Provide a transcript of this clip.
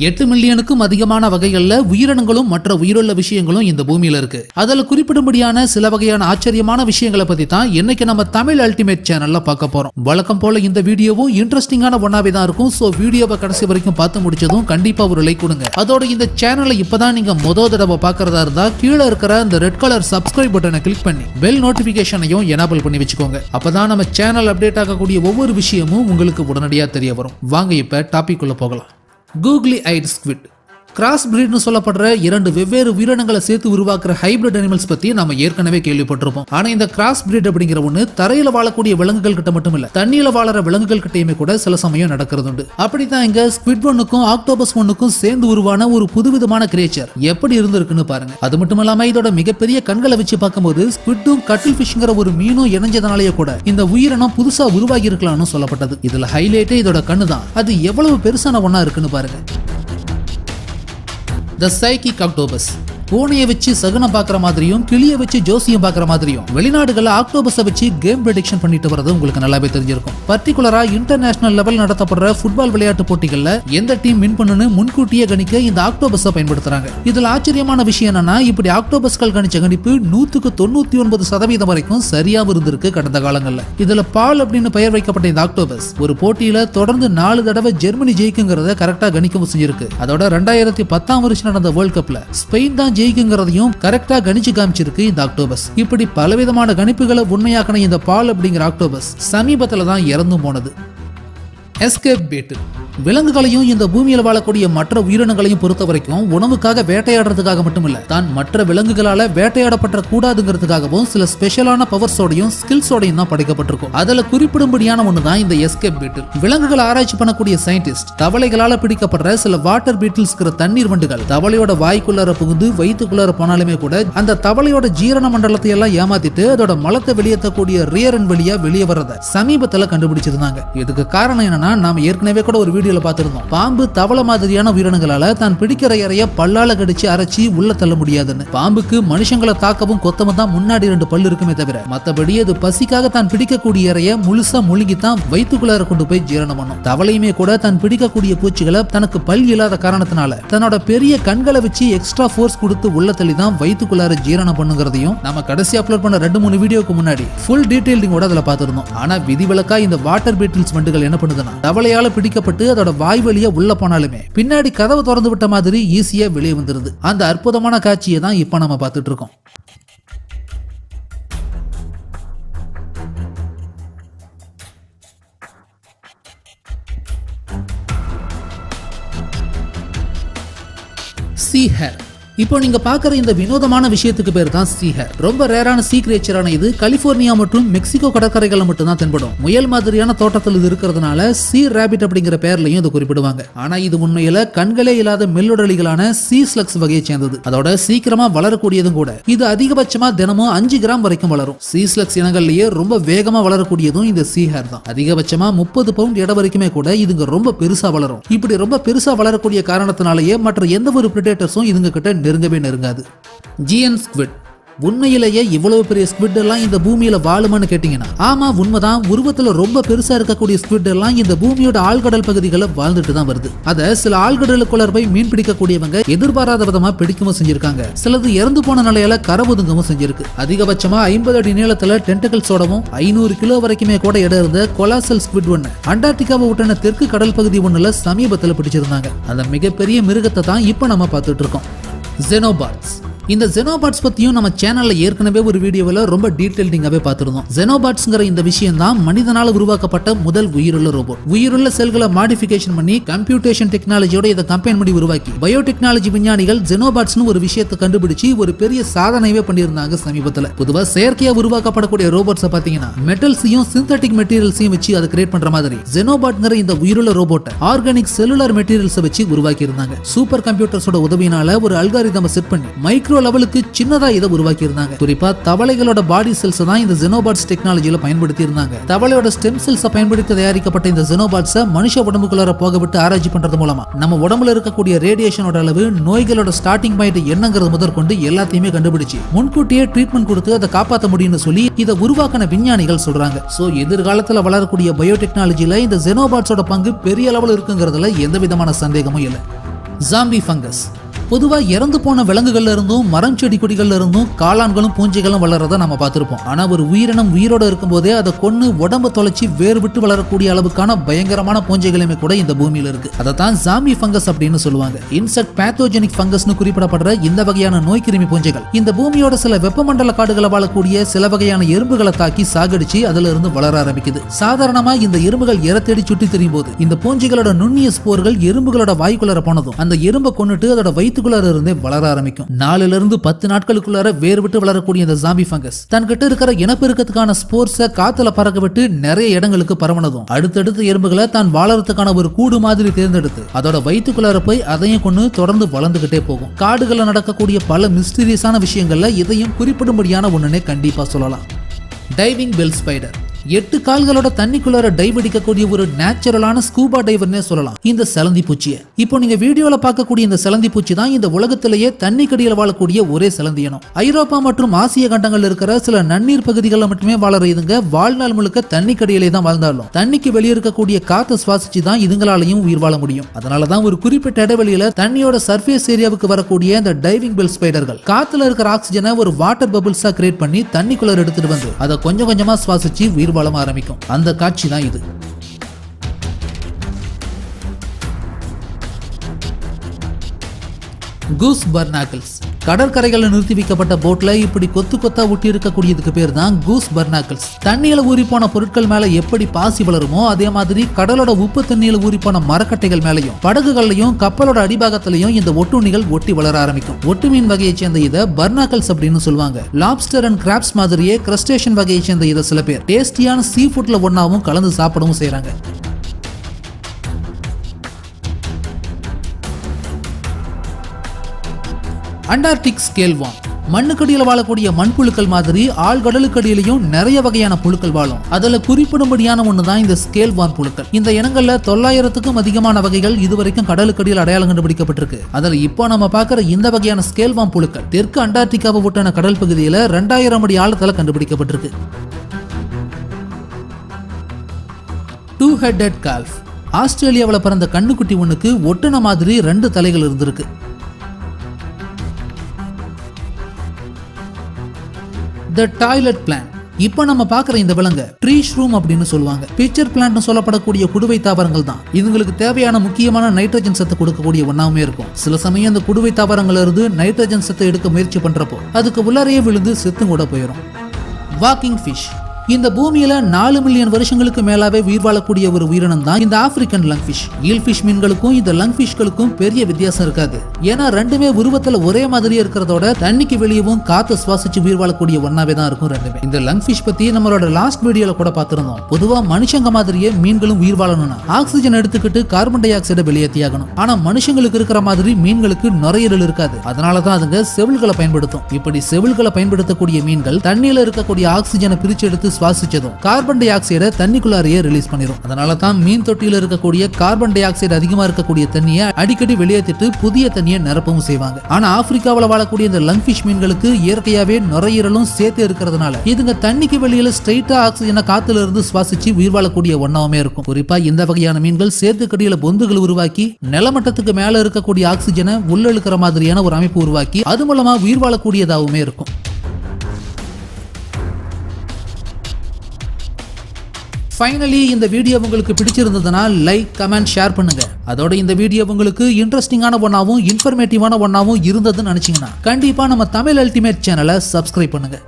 8 மில்லியனுக்கும் அதிகமான வகைகள்ல உயிரினங்களும் மற்ற உயிருள்ள விஷயங்களும் இந்த பூமியில இருக்கு. அதுல குறிப்பிடும்படியான சில வகையான ஆச்சரியமான விஷயங்களை பத்தி தான் இன்னைக்கு நம்ம தமிழ் அல்டிமேட் சேனல்ல பார்க்க போறோம். வழக்கம் போல இந்த வீடியோவும் இன்ட்ரெஸ்டிங்கான ஒன்னாவே தான் இருக்கும். சோ வீடியோவை கடைசி வரைக்கும் பார்த்து முடிச்சதும் கண்டிப்பா ஒரு லைக் கொடுங்க. அதோட இந்த சேனலை இப்பதான் நீங்க முதல் தடவை பார்க்கறதா இருந்தா கீழே இருக்கிற அந்த ரெட் கலர் சப்ஸ்கிரைப் பட்டனை கிளிக் பண்ணி பெல் நோட்டிபிகேஷனையும் எனேபிள் பண்ணி வச்சுக்கோங்க. அப்பதான் நம்ம சேனல் அப்டேட் ஆகக்கூடிய ஒவ்வொரு விஷயமும் உங்களுக்கு உடனடியா தெரிய வரும். வாங்க இப்ப டாபிக் உள்ள போகலாம். கூகுளி ஐட் ஸ்குவிட் கிராஸ் பிரீட்னு சொல்லப்படுற 2 வெவ்வேறு உயிரினங்களை சேர்த்து உருவாக்குற ஹைபிரிட் அனிமல்ஸ் பத்தி நாம ஏற்கனவே கேள்விப்பட்டிருப்போம். ஆனா இந்த கிராஸ் பிரீட் அப்படிங்கிற ஒண்ணு தரையில வாழக்கூடிய விலங்குகள் கிட்ட மட்டும் இல்ல, தண்ணியில வாழற விலங்குகள் கிட்டயுமே கூட சில சமயம் நடக்கிறது உண்டு. அப்படித்தான் இங்க ஸ்குவிட் ஒன்னுக்கும் ஆக்டோபஸ் ஒன்னுக்கும் சேர்ந்து உருவான ஒரு புதுவிதமான கிரியேச்சர் எப்படி இருந்திருக்குன்னு பாருங்க. அது மட்டும் இல்லாம இதோட மிகப்பெரிய கண்களை வச்சு பார்க்கும்போது ஸ்குவிட்டும் கட்டில் ஃபிஷ்ங்கிற ஒரு மீனும் இணைஞ்சதனாலேயே கூட இந்த உயிரினம் புதுசா உருவாகி இருக்கலாம்னு சொல்லப்பட்டது. இதுல ஹைலைட்டே இதோட கண்ணு தான். அது எவ்வளவு பெருசான ஒண்ணா இருக்குன்னு பாருங்க. The psychic octopus. பூனையை வச்சு சகுனம் பார்க்குற மாதிரியும் கிளியை வச்சு ஜோசியம் பார்க்குற மாதிரியும் வெளிநாடுகளில் ஆக்டோபஸை வச்சு கேம் ப்ரெடிக்ஷன் பண்ணிட்டு வரது உங்களுக்கு நல்லாவே தெரிஞ்சிருக்கும். பர்டிகுலரா இன்டர்நேஷனல் லெவல் நடத்தப்படுற ஃபுட்பால் விளையாட்டு போட்டிகளில் எந்த டீம் வின் பண்ணுன்னு முன்கூட்டியே கணிக்க இந்த ஆக்டோபஸை பயன்படுத்துறாங்க. இதுல ஆச்சரியமான விஷயம் என்னன்னா, இப்படி ஆக்டோபஸ்கள் கணிச்ச கணிப்பு 199% வரைக்கும் சரியாவும் இருந்திருக்கு கடந்த காலங்கள்ல. இதுல பால் அப்படின்னு பெயர் வைக்கப்பட்ட இந்த ஆக்டோபஸ் ஒரு போட்டியில தொடர்ந்து 4 தடவை ஜெர்மனி ஜெயிக்குங்கிறத கரெக்டா கணிக்கவும் செஞ்சிருக்கு. அதோட 2010 வருஷம் நடந்த வேர்ல்ட் கப்ல ஸ்பெயின் தான் ஜெயிக்குங்கிறதையும் கரெக்டா கணிச்சு காமிச்சிருக்கு இந்த ஆக்டோபஸ். இப்படி பலவிதமான கணிப்புகளை உண்மையாக்கின இந்த பால் அப்படிங்கிற ஆக்டோபஸ் சமீபத்துல தான் இறந்து போனது. எஸ்கேப் பேட்டில் விலங்குகளையும் இந்த பூமியில் வாழக்கூடிய மற்ற உயிரினங்களையும் பொறுத்த வரைக்கும் உணவுக்காக வேட்டையாடுறதுக்காக மட்டுமில்ல, தான் மற்ற விலங்குகளால வேட்டையாடப்பட்ட கூடாதுங்கிறதுக்காகவும் சில ஸ்பெஷலான பவர்ஸோடையும் ஸ்கில்ஸோடையும் தான் படைக்கப்பட்டிருக்கும். அதுல குறிப்பிடும்படியான ஒண்ணுதான் இந்த எஸ்கேப் பீட்டில். விலங்குகளை ஆராய்ச்சி பண்ணக்கூடிய சயின்டிஸ்ட் தவளைகளால பிடிக்கப்படுற சில வாட்டர் பீட்டில்ஸ்ங்கிற தண்ணீர் வண்டுகள் தவளையோட வாய்க்குள்ளார புகுந்து வயிற்றுக்குள்ளார போனாலுமே கூட அந்த தவளையோட ஜீரண மண்டலத்தை எல்லாம் ஏமாத்திட்டு அதோட மலத்தை வெளியேற்றக்கூடிய ரியர் அண்ட் வழியா வெளியே வர்றத சமீபத்துல கண்டுபிடிச்சிருந்தாங்க. இதுக்கு காரணம் என்னன்னா, நாம ஏற்கனவே கூட ஒரு வீடியோல பார்த்திருந்தோம். பாம்பு தவளை மாதிரியான உயிரினங்களால தான் பிடிக்கிற இறைய பல்லால கடிச்சு அரைச்சி உள்ள தள்ள முடியாதுன்னு. பாம்புக்கு மனுஷங்களை தாக்கவும் கொத்தவும் தான் முன்னாடி 2 பல்லு இருக்குமே தவிர மத்தபடி அது பசிக்காக தான் பிடிக்கக்கூடிய இறைய முழுசா முழுங்கி தான் வயிற்றுக்குள்ளார கொண்டு போய் ஜீரணம் பண்ணும். தவளையுமே கூட தான் பிடிக்கக்கூடிய பூச்சிகளை தனக்கு பல் இல்லாத காரணத்தினால தன்னோட பெரிய கண்களை வச்சு எக்ஸ்ட்ரா ஃபோர்ஸ் கொடுத்து உள்ள தள்ளி தான் வயிற்றுக்குள்ளார ஜீரணம் பண்ணுங்கிறதையும் நம்ம கடைசி அப்லோட் பண்ண 2-3 வீடியோக்கு முன்னாடி ஃபுல் டீடைலிங்கோட அதுல பார்த்திருந்தோம். ஆனா விதிவிலக்கா இந்த வாட்டர் பீட்டில்ஸ் வண்டுகள் என்ன பண்ணுதுன்னா, தவளையால பிடிக்கப்பட்டு அதோட வாய் வழியா உள்ள போனாலுமே பின்னாடி கதவை திறந்து விட்ட மாதிரி ஈஸியா வெளியே வந்துருது. அந்த அற்புதமான காட்சியை தான் இப்ப நம்ம பார்த்துட்டு இருக்கோம். சீ ஹேர். இப்போ நீங்க பாக்குற இந்த வினோதமான விஷயத்துக்கு பேர் தான் சீ ஹேர். ரொம்ப ரேரான சீ கிரியேச்சரான இது கலிபோர்னியா மற்றும் மெக்சிகோ கடற்கரைகள்ல மட்டும் தான் தென்படும். முயல் மாதிரியான தோட்டத்தில் இது இருக்கிறதுனால சீ ராபிட் அப்படிங்கிற பேர்லயும் இது குறிப்பிடுவாங்க. ஆனா இது உண்மையில கண்களே இல்லாத மெல்லுடலிகளான சீ ஸ்லக்ஸ் வகையை சேர்ந்தது. அதோட சீக்கிரமா வளரக்கூடியதும் கூட. இது அதிகபட்சமா தினமும் 5 கிராம் வரைக்கும் வளரும். சீ ஸ்லக்ஸ் இனங்கள்லயே ரொம்ப வேகமா வளரக்கூடியதும் இந்த சீ ஹேர் தான். அதிகபட்சமா 30 பவுண்ட் எடை வரைக்குமே கூட இதுங்க ரொம்ப பெருசா வளரும். இப்படி ரொம்ப பெருசா வளரக்கூடிய காரணத்தினாலேயே மற்ற எந்த ஒரு பிரிடேட்டர்ஸும் இதுங்க கிட்ட நெருங்காது. ஜியன்ட் ஸ்குவிட். உண்மையிலேயே இவ்வளவு பெரிய ஸ்குவிட் எல்லாம் இந்த பூமியில வாழுமான்னு கேட்டீங்கன்னா ஆமா, உண்மைதான். உருவத்துல ரொம்ப பெருசா இருக்கக்கூடிய ஸ்குவிட் எல்லாம் இந்த பூமியோட ஆழ்கடல் பகுதிகளை வாழ்ந்துட்டு தான் வருது. அத சில ஆழ்கடலுக்குள்ள போய் மீன் பிடிக்கக்கூடியவங்க எதிர்பாராத விதமா பிடிக்கவும் செஞ்சிருக்காங்க. சிலது இறந்து போன நிலையில கரை ஒதுங்கவும் செஞ்சிருக்கு. அதிகபட்சமா 50 அடி நீளத்துல டென்டக்கிள்ஸோடவும் 500 கிலோ வரைக்குமே கூட இடம் இருந்த கொலாசல் ஸ்குவிட் ஒண்ணு அண்டார்டிகாவை ஒட்டின தெற்கு கடல் பகுதி ஒண்ணுல சமீபத்துல பிடிச்சிருந்தாங்க. அந்த மிகப்பெரிய மிருகத்தை தான் இப்ப நம்ம பார்த்துட்டு இருக்கோம். ஜெனோபாட்ஸ். இந்த ஜெனோபாட்ஸ் பத்தியும் நம்ம சேனல்ல ஏற்கனவே ஒரு வீடியோவில் ரொம்ப டீடைல்டிங்காவே பார்த்திருந்தோம். ஜெனோபாட்ஸ்ங்கிற இந்த விஷயம் தான் மனிதனால உருவாக்கப்பட்ட முதல் உயிருள்ள ரோபோட். உயிருள்ள செல்களை மாடிஃபிகேஷன் பண்ணி கம்ப்யூட்டேஷன் டெக்னாலஜியோட இதை கம்பைன் பண்ணி உருவாக்கி பயோடெக்னாலஜி விஞ்ஞானிகள் ஜெனோபாட்ஸ்னு ஒரு விஷயத்தை கண்டுபிடிச்சு ஒரு பெரிய சாதனையவே பண்ணியிருந்தாங்க சமீபத்தில். பொதுவா செயற்கையா உருவாக்கப்படக்கூடிய ரோபோட்ஸை பாத்தீங்கன்னா மெட்டல்ஸையும் சிந்தட்டிக் மெட்டீரியல்ஸையும் வச்சு அதை கிரியேட் பண்ற மாதிரி ஜெனோபாட்ங்கிற இந்த உயிருள்ள ரோபோட்டை ஆர்கானிக் செல்லுலர் மெட்டீரியல்ஸை வச்சு உருவாக்கி இருந்தாங்க. சூப்பர் கம்ப்யூட்டர்ஸோட உதவியினால ஒரு அல்காரிதமை செட் பண்ணி மைக்ரோ லெவலுக்கு சின்னதா இதை உருவாக்கி இருந்தாங்க. குறிப்பா தவளைகளோட பாடி செல்ஸ் தான் இந்த ஜெனோபாட்ஸ் டெக்னாலஜியில பயன்படுத்தி இருந்தாங்க. தவளையோட ஸ்டெம் செல்ஸை பயன்படுத்தி தயாரிக்கப்பட்ட இந்த ஜெனோபாட்ஸை மனுஷ உடம்புக்குள்ளார போக விட்டு ஆராய்ச்சி பண்றது மூலமா நம்ம உடம்புல இருக்கக்கூடிய ரேடியேஷனோட அளவு, நோய்களோட ஸ்டார்டிங் பாயிண்ட் என்னங்கிறது முதற்கொண்டு எல்லாத்தையுமே கண்டுபிடிச்சு முன்கூட்டியே ட்ரீட்மெண்ட் கொடுத்து அதை காப்பாற்ற முடியும்னு சொல்லி இதை உருவாக்கின விஞ்ஞானிகள் சொல்றாங்க. சோ எதிர்காலத்துல வளரக்கூடிய பயோடெக்னாலஜியில இந்த ஜெனோபாட்ஸோட பங்கு பெரிய அளவில் இருக்குங்கிறதுல எந்த விதமான சந்தேகமும் இல்லை. Zombie fungus. பொதுவா இறந்து போன விலங்குகள்ல இருந்தும் மரம் செடி கொடிகள்ல இருந்தும் காளான்களும் பூஞ்சைகளும் வளர்றத நம்ம பார்த்திருப்போம். ஆனா ஒரு உயிரினம் உயிரோட இருக்கும் போதே அதை கொன்னு உடம்ப தொலைச்சி வேறு விட்டு வளரக்கூடிய அளவுக்கான பயங்கரமான பூஞ்சைகளுமே கூட இந்த பூமியில இருக்கு. அதைத்தான் ஜாம்பி ஃபங்கஸ் அப்படின்னு சொல்லுவாங்க. இன்செக்ட் பேத்தோஜெனிக் ஃபங்கஸ்னு குறிப்பிடப்படுற இந்த வகையான நோய் கிருமி பூஞ்சைகள் இந்த பூமியோட சில வெப்பமண்டல காடுகளை வாழக்கூடிய சில வகையான எறும்புகளை தாக்கி சாகடிச்சு அதுல இருந்து வளர ஆரம்பிக்குது. சாதாரணமா இந்த எறும்புகள் இரை தேடி சுற்றி திரியும் போது இந்த பூஞ்சைகளோட நுண்ணிய ஸ்போர்கள் எறும்புகளோட வாய்க்குள்ளார போனதும் அந்த எறும்பை கொன்னுட்டு அதோட வயிற்றுக்குள்ளார இருந்தே வளர ஆரம்பிக்கும். 4 இருந்து 10 நாட்களுக்குள்ளார வேறு விட்டு வளரக்கூடிய இந்த ஜாம்பி ஃபங்கஸ் தன்கிட்ட இருக்கிற இனப்பெருக்கத்துக்கான ஸ்போர்ஸை காத்துல பறக்க விட்டு நிறைய இடங்களுக்கு பரவனதும் அடுத்தடுத்த எறும்புகளை தான் வாழறதுக்கான ஒரு கூடு மாதிரி தேர்ந்தெடுத்து அதோட வயிற்றுக்குள்ளார போய் அதையும் கொண்டு தொடர்ந்து வளர்ந்துகிட்டே போகும். காடுகள்ல நடக்கக்கூடிய பல மிஸ்டீரியஸான விஷயங்கள்ல இதையும் குறிப்பிடும்படியான ஒண்ணுனே கண்டிப்பா சொல்லலாம். Diving bell spider. 8 கால்களோட தண்ணிக்குள்ளார டைவ் அடிக்கக்கூடிய ஒரு நேச்சுரலான ஸ்கூபா டைவர்னே சொல்லலாம் இந்த செலந்தி பூச்சியை. இப்போ நீங்க வீடியோல பார்க்கக்கூடிய இந்த செலந்தி பூச்சி தான் இந்த உலகத்திலேயே தண்ணிக்கடியில் வாழக்கூடிய ஒரே செலந்தி இனம். ஐரோப்பா மற்றும் ஆசிய கண்டங்கள் இருக்கிற சில நன்னீர் பகுதிகளில் மட்டுமே வாழற இதுங்க வாழ்நாள் முழுக்க தண்ணிக்கடியிலே தான் வாழ்ந்தாலும் தண்ணிக்கு வெளியே இருக்கக்கூடிய காற்றை சுவாசிச்சு தான் இதுங்களாலையும் உயிர் வாழ முடியும். அதனாலதான் ஒரு குறிப்பிட்ட இடைவெளியில தண்ணியோட சர்ஃபேஸ் ஏரியாவுக்கு வரக்கூடிய இந்த டைவிங் பெல் ஸ்பைடர்கள் காத்துல இருக்கிற ஆக்சிஜனை ஒரு வாட்டர் பபிள்ஸா கிரியேட் பண்ணி தண்ணிக்குள்ளார எடுத்துட்டு வந்து அதை கொஞ்சம் கொஞ்சமா சுவாசிச்சு உயிர் வாழ ஆரம்பிக்கும். அந்த காட்சி தான் இது. கூஸ் பர்னாக்கிள்ஸ். கடற்கரைகளில் நிறுத்தி வைக்கப்பட்ட போட்ல இப்படி கொத்து கொத்தா ஊட்டி இருக்கக்கூடியதுக்கு பேர் தான் கூஸ் பர்னாக்கிள்ஸ். தண்ணியில ஊறி போன பொருட்கள் மேல எப்படி பாசி வளருமோ அதே மாதிரி கடலோட உப்பு தண்ணியில ஊறி போன மரக்கட்டைகள் மேலையும் படகுகள்லையும் கப்பலோட அடிபாகத்திலையும் இந்த ஒட்டுண்ணிகள் ஒட்டி வளர ஆரம்பிக்கும். ஒட்டு மீன் வகையை சேர்ந்த இதை பர்னாக்கிள்ஸ் அப்படின்னு சொல்லுவாங்க. லாப்ஸ்டர் அண்ட் கிராப்ஸ் மாதிரியே கிரஸ்டேஷன் வகையை சேர்ந்த இதை சில பேர் டேஸ்டியான சீ ஃபுட்ல ஒன்னாவும் கலந்து சாப்பிடவும் செய்யறாங்க. Antarctic scale warm. மண்ணுக்கடியில் வாழக்கூடிய மண்புழுக்கள் மாதிரி ஆழ்கடலுக்கடியிலையும் நிறைய வகையான புழுக்கள் வாழும். அதுல குறிப்பிடும்படியான ஒண்ணுதான் இந்த ஸ்கேல் வார்ம் புழுக்கள். இந்த இனங்கள்ல 900க்கும் அதிகமான வகைகள் இதுவரைக்கும் கடலுக்கடியில் அடையாளம் கண்டுபிடிக்கப்பட்டிருக்கு. அதுல இப்போ நம்ம பார்க்கிற இந்த வகையான ஸ்கேல் வார்ம் புழுக்கள் தெற்கு அண்டார்டிகாவை ஒட்டான கடல் பகுதியில 2000 அடி ஆழத்துல கண்டுபிடிக்கப்பட்டிருக்கு. Two-headed golf. ஆஸ்திரேலியாவில் பிறந்த கண்ணுக்குட்டி ஒண்ணுக்கு ஒட்டுன மாதிரி 2 தலைகள் இருந்திருக்கு. The toilet plant. இப்போ நம்ம பார்க்குற இந்த விலங்கு ட்ரீ ஷ்ரூம் அப்படின்னு சொல்லுவாங்க. பிக்சர் பிளான்ட் சொல்லப்படக்கூடிய குடுவை தாவரங்கள் தான் இதுங்களுக்கு தேவையான முக்கியமான நைட்ரஜன் சத்து கொடுக்கக்கூடிய ஒன்னாமே இருக்கும். சில சமயம் இந்த குடுவை தாவரங்கள்ல இருந்து நைட்ரஜன் சத்தை எடுக்க முயற்சி பண்றப்போ அதுக்கு உள்ளறையே விழுந்து செத்து கூட போயிடும். Walking fish. இந்த பூமியில 4 மில்லியன் வருஷங்களுக்கு மேலாவே உயிர் வாழக்கூடிய ஒரு உயிரினம் தான் இந்த ஆப்பிரிக்கன் லங்ஃபிஷ். ஈல்ஃபிஷ் மீன்களுக்கும் இந்த லங்ஃபிஷ்களுக்கும் பெரிய வித்தியாசம் இருக்காது. ஏன்னா ரெண்டுமே உருவத்துல ஒரே மாதிரியே இருக்கிறதோட தண்ணிக்கு வெளியவும் காத்து சுவாசிச்சு உயிர் வாழக்கூடிய ஒன்னாவே தான் இருக்கும் ரெண்டுமே. இந்த லங்ஃபிஷ் பத்தி நம்மளோட லாஸ்ட் வீடியோல கூட பார்த்திருந்தோம். பொதுவா மனுஷங்க மாதிரியே மீன்களும் உயிர் வாழணும்னா ஆக்சிஜன் எடுத்துக்கிட்டு கார்பன் டை ஆக்சைடை வெளியேற்றியாகணும். ஆனா மனுஷங்களுக்கு இருக்கிற மாதிரி மீன்களுக்கு நுரையீரல் இருக்காது. அதனாலதான் அதுங்க செவில்களை பயன்படுத்தும். இப்படி செவில்களை பயன்படுத்தக்கூடிய மீன்கள் தண்ணியில இருக்கக்கூடிய ஆக்சிஜனை பிரிச்சு எடுத்து சுவாசிச்சதும் கார்பன் டை ஆக்சைடை தண்ணிக்குள்ளாரையே ரிலீஸ் பண்ணிடும். அதனால தான் மீன் தொட்டியில இருக்கக்கூடிய கார்பன் டை ஆக்சைடு அதிகமா இருக்கக்கூடிய தண்ணியை அடிக்கடி வெளியேற்றிட்டு புதிய தண்ணியை நிரப்பவும் செய்வாங்க. ஆனா ஆப்பிரிக்காவில் வாழக்கூடிய இந்த லங்ஃபிஷ் மீன்களுக்கு இயற்கையாவே நுரையீரலும் சேர்த்து இருக்கிறதுனால இதுங்க தண்ணிக்கு வெளியில ஸ்ட்ரைட்டா ஆக்சிஜனை காத்துல இருந்து சுவாசிச்சு உயிர் வாழக்கூடிய ஒன்னாவே இருக்கும். குறிப்பா இந்த வகையான மீன்கள் சேத்துக்கடியில பொந்துகள் உருவாக்கி நிலமட்டத்துக்கு மேல இருக்கக்கூடிய ஆக்சிஜனை உள்ள இழுக்கிற மாதிரியான ஒரு அமைப்பு உருவாக்கி அது மூலமா உயிர் வாழக்கூடியதாகவுமே இருக்கும். ஃபைனலி இந்த வீடியோ உங்களுக்கு பிடிச்சிருந்ததுன்னா லைக், கமெண்ட், ஷேர் பண்ணுங்க. அதோட இந்த வீடியோ உங்களுக்கு இன்ட்ரெஸ்டிங்கான ஒன்னாவும் இன்ஃபர்மேட்டிவான ஒன்னாவும் இருந்ததுன்னு நினைச்சீங்கன்னா கண்டிப்பா நம்ம தமிழ் அல்டிமேட் சேனலை சப்ஸ்கிரைப் பண்ணுங்க.